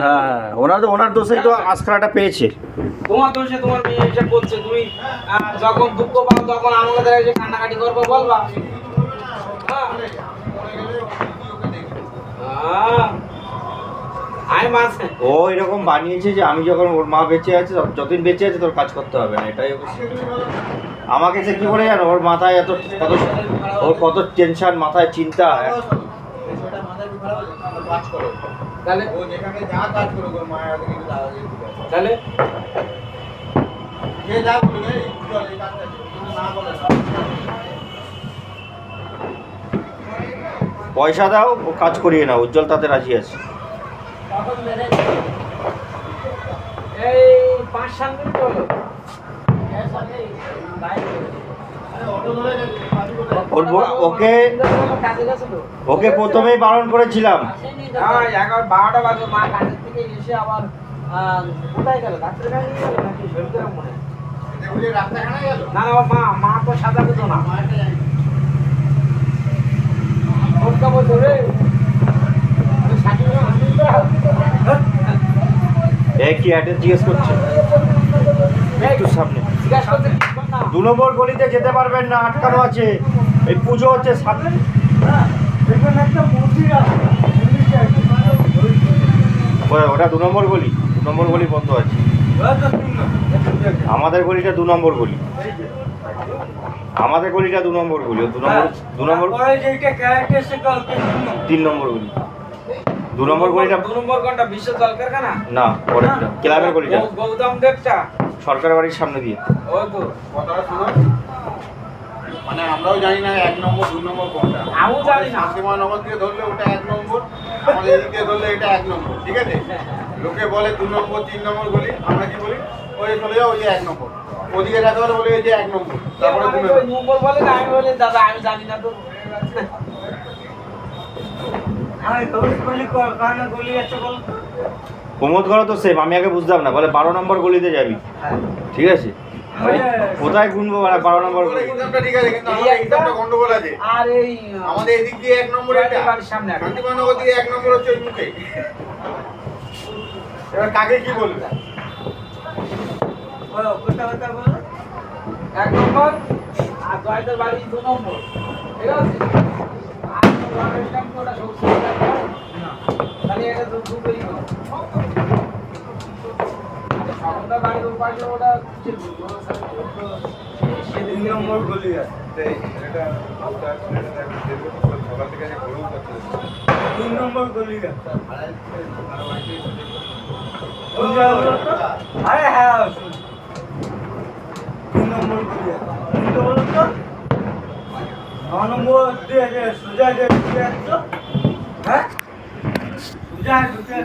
হ্যাঁ, ওনার দোষেই তো আজকালটা পেয়েছে। তোমার দোষে তোমার মেয়ে এসে বলছে, তুমি যখন দুঃখ পাও তখন আমাদের এসে কান্নাকাটি করবো বলবা। ও এরকম বানিয়েছে যে আমি যখন ওর মা বেঁচে আছে, যতদিন বেঁচে আছে তোর কাজ করতে হবে না, এটাই আমাকে সে কি করে জানো, ওর মাথায় ওর কত টেনশন, মাথায় চিন্তা। পয়সা দাও, ও কাজ করিয়ে না, উজ্জ্বল তাতে রাজি আছে। ওকে প্রথমেই বারণ করেছিলাম। 11-12টা বাজে, মা কাজের থেকে এসে আবার কোথায় গেল, ডাক্তার কাছে নিয়ে গেল নাকি শরীরটা মনে না। মা তো সাদা পেতো না, কি অ্যাড্রেস জিজ্ঞেস করছে, একটু সামনে 2 নম্বর গলিতে যেতে পারবেন না, আটকানো আছে। এই পুজো হচ্ছে সামনে, ওটা 2 নম্বর গলি। 2 নম্বর গলি বন্ধ আছে। আমাদের গলিটা 2 নম্বর গলি। আমাদের গলিটা 2 নম্বর গলি। 2 নম্বর 3 নম্বর গলি। 2 নম্বর গলিটা 2 নম্বর কোনটা, বিশ্ব জল কারখানা না, পরেরটা ক্লাবের গলিটা, গৌতম দেবটা সরকার বাড়ির সামনে দিয়ে। ওই তো কথাটা শুনো, মানে আমরাও জানি না 1 নম্বর 2 নম্বর কোনটা। আমিও জানি না। শান্তিময়নগর দিয়ে ধরলে ওটা 1 নম্বর, আমাদের এদিক দিয়ে ধরলে এটা 1 নম্বর, ঠিক আছে? লোকে বলে 2 নম্বর 3 নম্বর গলি, আমরা কি বলি, ওই চলে যাও, ওই যে 1 নম্বর। ওদিকে দেখা হলে বলে ওই যে 1 নম্বর, তারপরে 2 নম্বর বলে না। আমি বলি দাদা আমি জানি না তো। প্রমোদ ঘর তো সেম, আমি আগে বুঝতাম না, বলে 12 নম্বর গলিতে যাবি। ঠিক আছে, কোথায় গুনবো 12 নম্বর গলি? ঠিক আছে, কিন্তু আমাদের এক্সামটা গন্ডগোল আছে। আর এই আমাদের এদিক দিয়ে 1 নম্বর, এটা বাড়ির সামনে শান্তিময়নগর দিয়ে 1 নম্বর হচ্ছে ওই মুখে। এবার কাকে কি বলবে? 1 নম্বর আর জয়দের বাড়ি 2 নম্বর, ঠিক আছে? আর ওটা সবসময় তাহলে এটা দুটোই না। সন্ধ্যা বাড়ির পাশে ওটা 3 নম্বর গলি আছে। এটা সকাল থেকে যে গরু করছে 3 নম্বর গলি আছে। আরে হ্যাঁ, 3 নম্বর গলি আছে। কিন্তু বলো তো 9 নম্বর দিয়ে সোজা যে হ্যাঁ সোজা